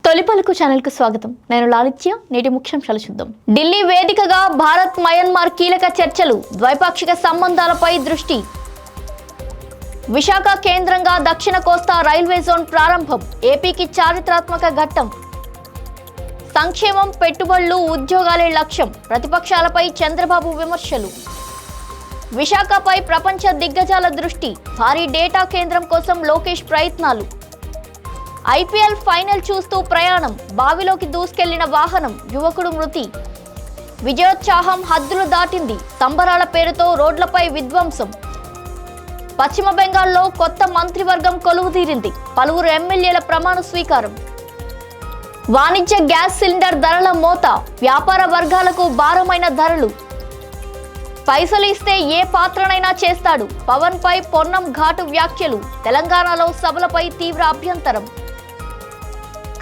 తొలిపలుకు channel కు స్వాగతం. నేను లాలిత్య. నేటి ముఖ్యాంశాలు చూద్దాం. ఢిల్లీ వేదికగా భారత్ మయన్మార్ కీలక చర్చలు, ద్వైపాక్షిక సంబంధాలపై దృష్టి. విశాఖ కేంద్రంగా దక్షిణ కోస్తా రైల్వే జోన్ ప్రారంభం, ఏపీకి చారిత్రాత్మక ఘట్టం. సంక్షేమం, పెట్టుబడులు, ఉద్యోగాలే లక్ష్యం, ప్రతిపక్షాలపై చంద్రబాబు విమర్శలు. విశాఖపై ప్రపంచ దిగ్గజాల దృష్టి, భారీ డేటా కేంద్రం కోసం లోకేష్ ప్రయత్నాలు. ఐపీఎల్ ఫైనల్ చూస్తూ ప్రయాణం, బావిలోకి దూసుకెళ్లిన వాహనం, యువకుడు మృతి. విజయోత్సాహం హద్దులు దాటింది, సంబరాల పేరుతో రోడ్లపై విధ్వంసం. పశ్చిమ బెంగాల్లో కొత్త మంత్రివర్గం కొలువుదీరింది, పలువురు ఎమ్మెల్యేల ప్రమాణ స్వీకారం. వాణిజ్య గ్యాస్ సిలిండర్ ధరల మోత, వ్యాపార వర్గాలకు భారమైన ధరలు. పైసలు ఇస్తే ఏ పాత్రనైనా చేస్తాడు, పవన్ పై పొన్నం ఘాటు వ్యాఖ్యలు. తెలంగాణలో సభలపై తీవ్ర అభ్యంతరం.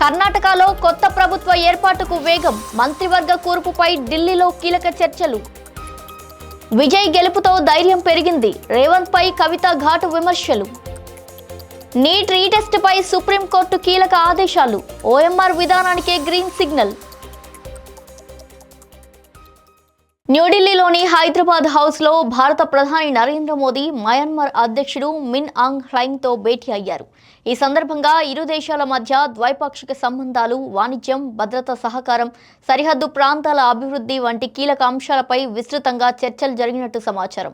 కర్ణాటకలో కొత్త ప్రభుత్వ ఏర్పాటుకు వేగం, మంత్రివర్గ కూర్పుపై ఢిల్లీలో కీలక చర్చలు. విజయ్ గెలుపుతో ధైర్యం పెరిగింది, రేవంత్ పై కవిత ఘాటు విమర్శలు. నీట్ రీటెస్ట్ పై సుప్రీంకోర్టు కీలక ఆదేశాలు, ఓఎంఆర్ విధానానికే గ్రీన్ సిగ్నల్. న్యూఢిల్లీలోని హైదరాబాద్ హౌస్లో భారత ప్రధాని నరేంద్ర మోదీ మయన్మార్ అధ్యక్షుడు మిన్ ఆంగ్ హ్లైంగ్తో భేటీ అయ్యారు. ఈ సందర్భంగా ఇరు దేశాల మధ్య ద్వైపాక్షిక సంబంధాలు, వాణిజ్యం, భద్రతా సహకారం, సరిహద్దు ప్రాంతాల అభివృద్ధి వంటి కీలక అంశాలపై విస్తృతంగా చర్చలు జరిగినట్టు సమాచారం.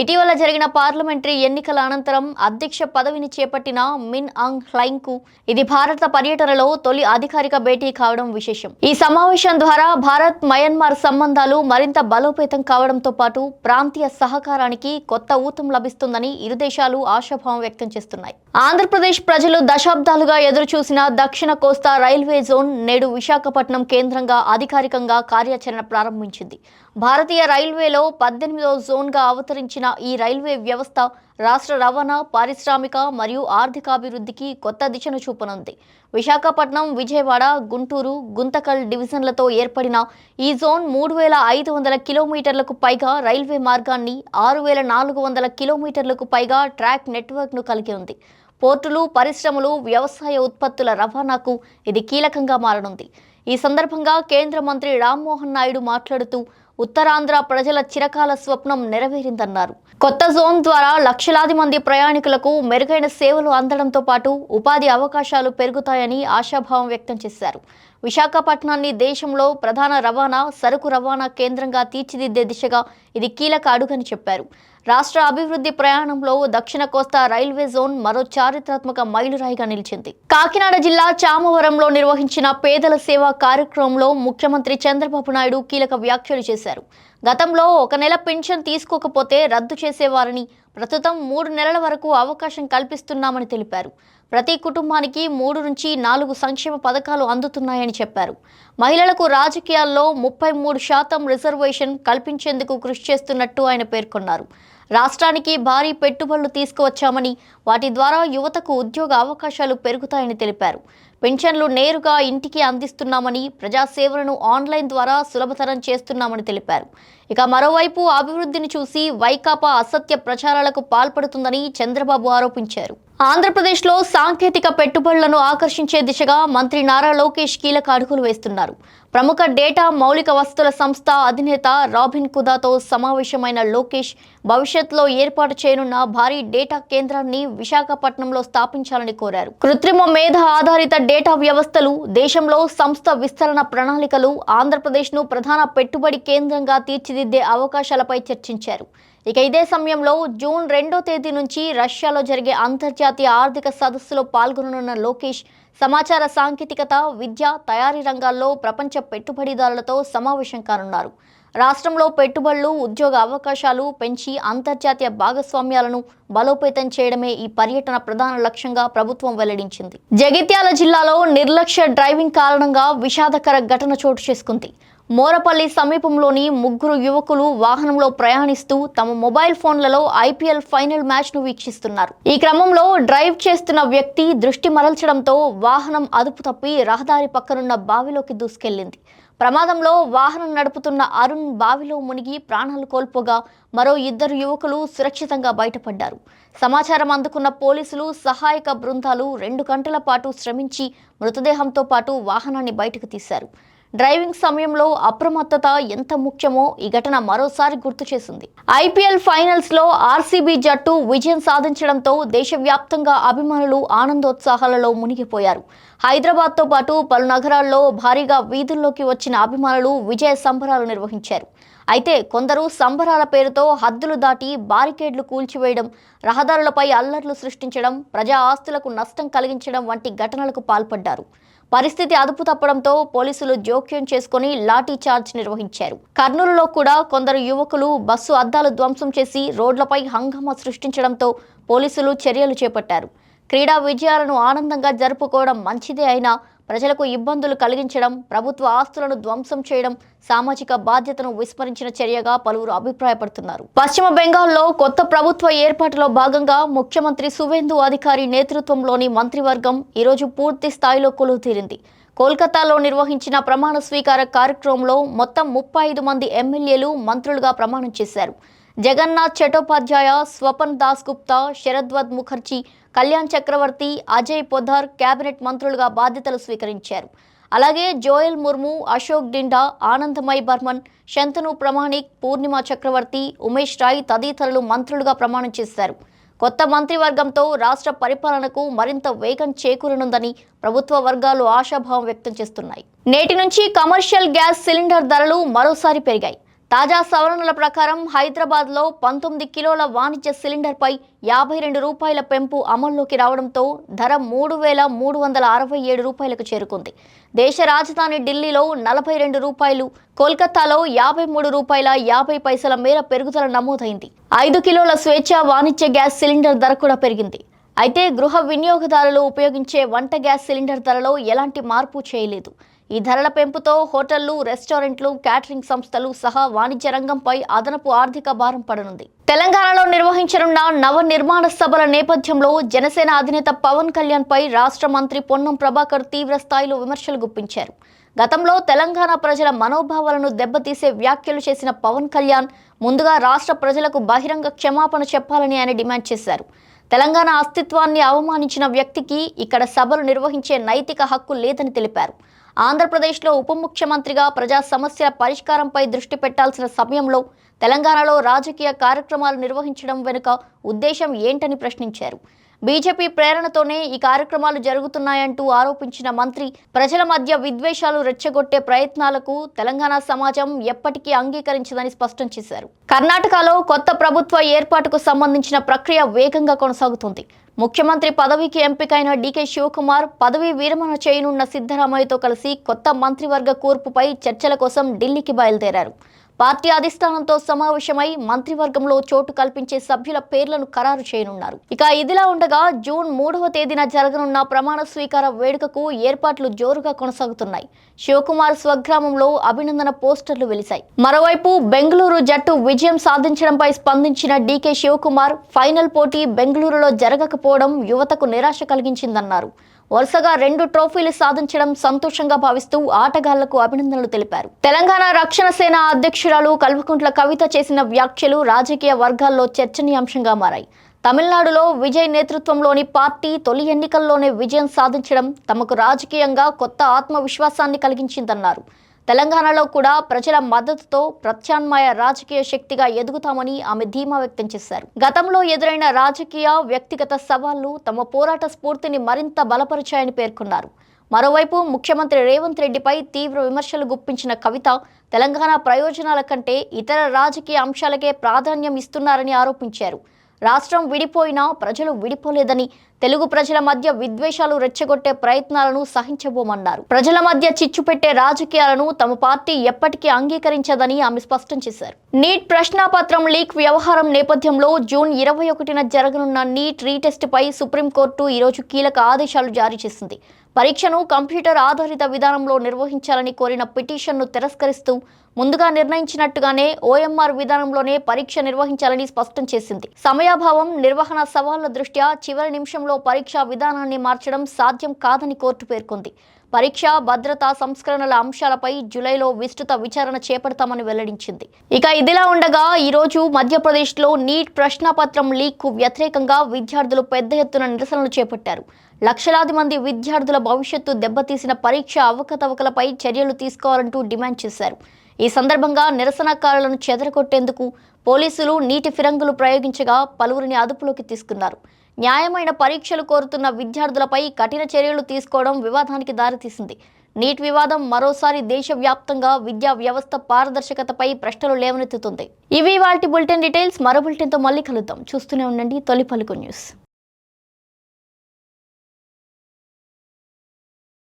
ఇటీవల జరిగిన పార్లమెంటరీ ఎన్నికల అనంతరం అధ్యక్ష పదవిని చేపట్టిన మిన్ ఆంగ్ హ్లైంగ్కు ఇది భారత పర్యటనలో తొలి అధికారిక భేటీ కావడం విశేషం. ఈ సమావేశం ద్వారా భారత్ మయన్మార్ సంబంధాలు మరింత బలోపేతం కావడంతో పాటు ప్రాంతీయ సహకారానికి కొత్త ఊతం లభిస్తుందని ఇరు దేశాలు ఆశాభావం వ్యక్తం చేస్తున్నాయి. ఆంధ్రప్రదేశ్ ప్రజలు దశాబ్దాలుగా ఎదురుచూసిన దక్షిణ కోస్తా రైల్వే జోన్ నేడు విశాఖపట్నం కేంద్రంగా అధికారికంగా కార్యాచరణ ప్రారంభించింది. భారతీయ రైల్వేలో 18వ జోన్గా అవతరించిన ఈ రైల్వే వ్యవస్థ రాష్ట్ర రవాణా, పారిశ్రామిక మరియు ఆర్థికాభివృద్ధికి కొత్త దిశను చూపనుంది. విశాఖపట్నం, విజయవాడ, గుంటూరు, గుంతకల్ డివిజన్లతో ఏర్పడిన ఈ జోన్ 3,500 కిలోమీటర్లకు పైగా రైల్వే మార్గాన్ని, 6,400 కిలోమీటర్లకు పైగా ట్రాక్ నెట్వర్క్ను కలిగి ఉంది. పోర్టులు, పరిశ్రమలు, వ్యవసాయ ఉత్పత్తుల రవాణాకు ఇది కీలకంగా మారనుంది. ఈ సందర్భంగా కేంద్ర మంత్రి రామ్మోహన్ నాయుడు మాట్లాడుతూ ఉత్తరాంధ్ర ప్రజల చిరకాల స్వప్నం నెరవేరిందన్నారు. కొత్త జోన్ ద్వారా లక్షలాది మంది ప్రయాణికులకు మెరుగైన సేవలు అందడంతో పాటు ఉపాధి అవకాశాలు పెరుగుతాయని ఆశాభావం వ్యక్తం చేశారు. విశాఖపట్నాన్ని దేశంలో ప్రధాన రవాణా, సరుకు రవాణా కేంద్రంగా తీర్చిదిద్దే దిశగా ఇది కీలక అడుగని చెప్పారు. రాష్ట్ర అభివృద్ధి ప్రయాణంలో దక్షిణ కోస్తా రైల్వే జోన్ మరో చారిత్రాత్మక మైలురాయిగా నిలిచింది. కాకినాడ జిల్లా చామవరంలో నిర్వహించిన పేదల సేవా కార్యక్రమంలో ముఖ్యమంత్రి చంద్రబాబు నాయుడు కీలక వ్యాఖ్యలు చేశారు. గతంలో 1 నెల పెన్షన్ తీసుకోకపోతే రద్దు చేసేవారని, ప్రస్తుతం 3 నెలల వరకు అవకాశం కల్పిస్తున్నామని తెలిపారు. ప్రతి కుటుంబానికి 3 నుంచి 4 సంక్షేమ పథకాలు అందుతున్నాయని చెప్పారు. మహిళలకు రాజకీయాల్లో 33% రిజర్వేషన్ కల్పించేందుకు కృషి చేస్తున్నట్టు ఆయన పేర్కొన్నారు. రాష్ట్రానికి భారీ పెట్టుబడులు తీసుకువచ్చామని, వాటి ద్వారా యువతకు ఉద్యోగ అవకాశాలు పెరుగుతాయని తెలిపారు. పెన్షన్లు నేరుగా ఇంటికి అందిస్తున్నామని, ప్రజాసేవలను ఆన్లైన్ ద్వారా సులభతరం చేస్తున్నామని తెలిపారు. ఇక మరోవైపు అభివృద్ధిని చూసి వైకాపా అసత్య ప్రచారాలకు పాల్పడుతుందని చంద్రబాబు ఆరోపించారు. ఆంధ్రప్రదేశ్లో సాంకేతిక పెట్టుబడులను ఆకర్షించే దిశగా మంత్రి నారా లోకేష్ కీలక అడుగులు వేస్తున్నారు. ప్రముఖ డేటా మౌలిక వస్తువుల సంస్థ అధినేత రాబిన్ కుదాతో సమావేశమైన లోకేష్ భవిష్యత్తులో ఏర్పాటు చేయనున్న భారీ డేటా కేంద్రాన్ని విశాఖపట్నంలో స్థాపించాలని కోరారు. కృత్రిమ మేధ ఆధారిత డేటా వ్యవస్థలు, దేశంలో సంస్థ విస్తరణ ప్రణాళికలు ఆంధ్రప్రదేశ్ను ప్రధాన పెట్టుబడి కేంద్రంగా తీర్చిదిద్దే అవకాశాలపై చర్చించారు. ఇక ఇదే సమయంలో జూన్ 2వ తేదీ నుంచి రష్యాలో జరిగే అంతర్జాతీయ ఆర్థిక సదస్సులో పాల్గొననున్న లోకేష్ సమాచార సాంకేతికత, విద్య, తయారీ రంగాల్లో ప్రపంచ పెట్టుబడిదారులతో సమావేశం కానున్నారు. రాష్ట్రంలో పెట్టుబడులు, ఉద్యోగ అవకాశాలు పెంచి అంతర్జాతీయ భాగస్వామ్యాలను బలోపేతం చేయడమే ఈ పర్యటన ప్రధాన లక్ష్యంగా ప్రభుత్వం వెల్లడించింది. జగిత్యాల జిల్లాలో నిర్లక్ష్య డ్రైవింగ్ కారణంగా విషాదకర ఘటన చోటు చేసుకుంది. మోరపల్లి సమీపంలోని 3 యువకులు వాహనంలో ప్రయాణిస్తూ తమ మొబైల్ ఫోన్లలో ఐపీఎల్ ఫైనల్ మ్యాచ్ను వీక్షిస్తున్నారు. ఈ క్రమంలో డ్రైవ్ చేస్తున్న వ్యక్తి దృష్టి మరల్చడంతో వాహనం అదుపు తప్పి రహదారి పక్కనున్న బావిలోకి దూసుకెళ్లింది. ప్రమాదంలో వాహనం నడుపుతున్న అరుణ్ బావిలో మునిగి ప్రాణాలు కోల్పోగా మరో 2 యువకులు సురక్షితంగా బయటపడ్డారు. సమాచారం అందుకున్న పోలీసులు, సహాయక బృందాలు 2 గంటల పాటు శ్రమించి మృతదేహంతో పాటు వాహనాన్ని బయటకు తీశారు. డ్రైవింగ్ సమయంలో అప్రమత్తత ఎంత ముఖ్యమో ఈ ఘటన మరోసారి గుర్తు చేసింది. ఐపీఎల్ ఫైనల్స్ లో ఆర్సీబీ జట్టు విజయం సాధించడంతో దేశవ్యాప్తంగా అభిమానులు ఆనందోత్సాహాలలో మునిగిపోయారు. హైదరాబాద్ తో పాటు పలు నగరాల్లో భారీగా వీధుల్లోకి వచ్చిన అభిమానులు విజయ సంబరాలు నిర్వహించారు. అయితే కొందరు సంబరాల పేరుతో హద్దులు దాటి బారికేడ్లు కూల్చివేయడం, రహదారులపై అల్లర్లు సృష్టించడం, ప్రజా ఆస్తులకు నష్టం కలిగించడం వంటి ఘటనలకు పాల్పడ్డారు. పరిస్థితి అదుపు తప్పడంతో పోలీసులు జోక్యం చేసుకుని లాఠీ చార్జ్ నిర్వహించారు. కర్నూలులో కూడా కొందరు యువకులు బస్సు అద్దాలు ధ్వంసం చేసి రోడ్లపై హంగామా సృష్టించడంతో పోలీసులు చర్యలు చేపట్టారు. క్రీడా విజయాలను ఆనందంగా జరుపుకోవడం మంచిదే అయినా ప్రజలకు ఇబ్బందులు కలిగించడం, ప్రభుత్వ ఆస్తులను ధ్వంసం చేయడం సామాజిక బాధ్యతను విస్మరించిన చర్యగా పలువురు అభిప్రాయపడుతున్నారు. పశ్చిమ బెంగాల్లో కొత్త ప్రభుత్వ ఏర్పాటులో భాగంగా ముఖ్యమంత్రి సువేందు అధికారి నేతృత్వంలోని మంత్రివర్గం ఈరోజు పూర్తి స్థాయిలో కొలువుతీరింది. కోల్కతాలో నిర్వహించిన ప్రమాణ స్వీకార కార్యక్రమంలో మొత్తం 35 మంది ఎమ్మెల్యేలు మంత్రులుగా ప్రమాణం చేశారు. జగన్నాథ్ చటోపాధ్యాయ, స్వపన్ దాస్ గుప్తా, శరద్వద్ ముఖర్జీ, కళ్యాణ్ చక్రవర్తి, అజయ్ పొద్దార్ కేబినెట్ మంత్రులుగా బాధ్యతలు స్వీకరించారు. అలాగే జోయల్ ముర్ము, అశోక్ డిండా, ఆనందమయ్ బర్మన్, శంతను ప్రమాణిక్, పూర్ణిమ చక్రవర్తి, ఉమేష్ రాయ్ తదితరులు మంత్రులుగా ప్రమాణం చేశారు. కొత్త మంత్రివర్గంతో రాష్ట్ర పరిపాలనకు మరింత వేగం చేకూరనుందని ప్రభుత్వ వర్గాలు ఆశాభావం వ్యక్తం చేస్తున్నాయి. నేటి నుంచి కమర్షియల్ గ్యాస్ సిలిండర్ ధరలు మరోసారి పెరిగాయి. తాజా సవరణల ప్రకారం హైదరాబాద్లో 19 కిలోల వాణిజ్య సిలిండర్పై 52 రూపాయల పెంపు అమల్లోకి రావడంతో ధర 3,367 రూపాయలకు చేరుకుంది. దేశ రాజధాని ఢిల్లీలో 42 రూపాయలు, కోల్కతాలో 53 రూపాయల 50 పైసల మేర పెరుగుదల నమోదైంది. 5 కిలోల స్వేచ్ఛ వాణిజ్య గ్యాస్ సిలిండర్ ధర కూడా పెరిగింది. అయితే గృహ వినియోగదారులు ఉపయోగించే వంట గ్యాస్ సిలిండర్ ధరలో ఎలాంటి మార్పు చేయలేదు. ఈ ధరల పెంపుతో హోటళ్లు, రెస్టారెంట్లు, క్యాటరింగ్ సంస్థలు సహా వాణిజ్య రంగంపై అదనపు ఆర్థిక భారం పడనుంది. తెలంగాణలో నిర్వహించనున్న నవ నిర్మాణ సభల నేపథ్యంలో జనసేన అధినేత పవన్ కళ్యాణ్ పై రాష్ట్ర మంత్రి పొన్నం ప్రభాకర్ తీవ్ర స్థాయిలో విమర్శలు గుప్పించారు. గతంలో తెలంగాణ ప్రజల మనోభావాలను దెబ్బతీసే వ్యాఖ్యలు చేసిన పవన్ కళ్యాణ్ ముందుగా రాష్ట్ర ప్రజలకు బహిరంగ క్షమాపణ చెప్పాలని ఆయన డిమాండ్ చేశారు. తెలంగాణ అస్తిత్వాన్ని అవమానించిన వ్యక్తికి ఇక్కడ సభలు నిర్వహించే నైతిక హక్కు లేదని తెలిపారు. ఆంధ్రప్రదేశ్లో ఉప ముఖ్యమంత్రిగా ప్రజా సమస్యల పరిష్కారంపై దృష్టి పెట్టాల్సిన సమయంలో తెలంగాణలో రాజకీయ కార్యక్రమాలు నిర్వహించడం వెనుక ఉద్దేశం ఏంటని ప్రశ్నించారు. బీజేపీ ప్రేరణతోనే ఈ కార్యక్రమాలు జరుగుతున్నాయంటూ ఆరోపించిన మంత్రి ప్రజల మధ్య విద్వేషాలు రెచ్చగొట్టే ప్రయత్నాలకు తెలంగాణ సమాజం ఎప్పటికీ అంగీకరించదని స్పష్టం చేశారు. కర్ణాటకలో కొత్త ప్రభుత్వ ఏర్పాటుకు సంబంధించిన ప్రక్రియ వేగంగా కొనసాగుతుంది. ముఖ్యమంత్రి పదవికి ఎంపికైన డీకే శివకుమార్ పదవీ విరమణ చేయనున్న సిద్ధరామయ్యతో కలిసి కొత్త మంత్రివర్గ కూర్పుపై చర్చల కోసం ఢిల్లీకి బయలుదేరారు. పార్టీ అధిష్టానంతో సమావేశమై మంత్రివర్గంలో చోటు కల్పించే సభ్యుల పేర్లను ఖరారు చేయనున్నారు. ఇక ఇదిలా ఉండగా జూన్ 3వ తేదీన జరగనున్న ప్రమాణ స్వీకార వేడుకకు ఏర్పాట్లు జోరుగా కొనసాగుతున్నాయి. శివకుమార్ స్వగ్రామంలో అభినందన పోస్టర్లు వెలిశాయి. మరోవైపు బెంగళూరు జట్టు విజయం సాధించడంపై స్పందించిన డీకే శివకుమార్ ఫైనల్ పోటీ బెంగళూరులో జరగకపోవడం యువతకు నిరాశ కలిగించిందన్నారు. వరుసగా 2 ట్రోఫీలు సాధించడం సంతోషంగా భావిస్తూ ఆటగాళ్లకు అభినందనలు తెలిపారు. తెలంగాణ రక్షణ సేన అధ్యక్షురాలు కల్వకుంట్ల కవిత చేసిన వ్యాఖ్యలు రాజకీయ వర్గాల్లో చర్చనీయాంశంగా మారాయి. తమిళనాడులో విజయ్ నేతృత్వంలోని పార్టీ తొలి ఎన్నికల్లోనే విజయం సాధించడం తమకు రాజకీయంగా కొత్త ఆత్మవిశ్వాసాన్ని కలిగించిందన్నారు. తెలంగాణలో కూడా ప్రజల మద్దతుతో ప్రత్యామ్నాయ రాజకీయ శక్తిగా ఎదుగుతామని ఆమె ధీమా వ్యక్తం చేశారు. గతంలో ఎదురైన రాజకీయ, వ్యక్తిగత సవాళ్లు తమ పోరాట స్ఫూర్తిని మరింత బలపరిచాయని పేర్కొన్నారు. మరోవైపు ముఖ్యమంత్రి రేవంత్ రెడ్డిపై తీవ్ర విమర్శలు గుప్పించిన కవిత తెలంగాణ ప్రయోజనాల కంటే ఇతర రాజకీయ అంశాలకే ప్రాధాన్యం ఇస్తున్నారని ఆరోపించారు. రాష్ట్రం విడిపోయినా ప్రజలు విడిపోలేదని, తెలుగు ప్రజల మధ్య విద్వేషాలు రెచ్చగొట్టే ప్రయత్నాలను సహించబోమన్నారు. ప్రజల మధ్య చిచ్చు పెట్టే రాజకీయాలను తమ పార్టీ ఎప్పటికీ అంగీకరించదని ఆమె స్పష్టం చేశారు. నీట్ ప్రశ్నాపత్రం లీక్ వ్యవహారం నేపథ్యంలో జూన్ 21న జరగనున్న నీట్ రీటెస్ట్ పై సుప్రీంకోర్టు ఈరోజు కీలక ఆదేశాలు జారీ చేసింది. పరీక్షను కంప్యూటర్ ఆధారిత విధానంలో నిర్వహించాలని కోరిన పిటిషన్ను తిరస్కరిస్తూ ముందుగా నిర్ణయించినట్టుగానే ఓఎంఆర్ విధానంలోనే పరీక్ష నిర్వహించాలని స్పష్టం చేసింది. సమయాభావం, నిర్వహణ సవాళ్ల దృష్ట్యా చివరి నిమిషంలో పరీక్షా విధానాన్ని మార్చడం సాధ్యం కాదని కోర్టు పేర్కొంది. పరీక్ష భద్రతా సంస్కరణల అంశాలపై జూలైలో విస్తృత విచారణ చేపడతామని వెల్లడించింది. ఇక ఇదిలా ఉండగా ఈరోజు మధ్యప్రదేశ్లో నీట్ ప్రశ్నాపత్రం లీక్కు వ్యతిరేకంగా విద్యార్థులు పెద్ద ఎత్తున నిరసనలు చేపట్టారు. లక్షలాది మంది విద్యార్థుల భవిష్యత్తు దెబ్బతీసిన పరీక్ష అవకతవకలపై చర్యలు తీసుకోవాలంటూ డిమాండ్ చేశారు. ఈ సందర్భంగా నిరసనకారులను చెదరగొట్టేందుకు పోలీసులు నీటి ఫిరంగులు ప్రయోగించగా పలువురిని అదుపులోకి తీసుకున్నారు. న్యాయమైన పరీక్షలు కోరుతున్న విద్యార్థులపై కఠిన చర్యలు తీసుకోవడం వివాదానికి దారితీసింది. నీట్ వివాదం మరోసారి దేశవ్యాప్తంగా విద్యా వ్యవస్థ పారదర్శకతపై ప్రశ్నలు లేవనెత్తుతుంది. ఇవి వాటి బులెటిన్ డీటెయిల్స్. మరో బులెటిన్తో మళ్ళీ కలుద్దాం. చూస్తూనే ఉండండి తొలి పలుకు న్యూస్.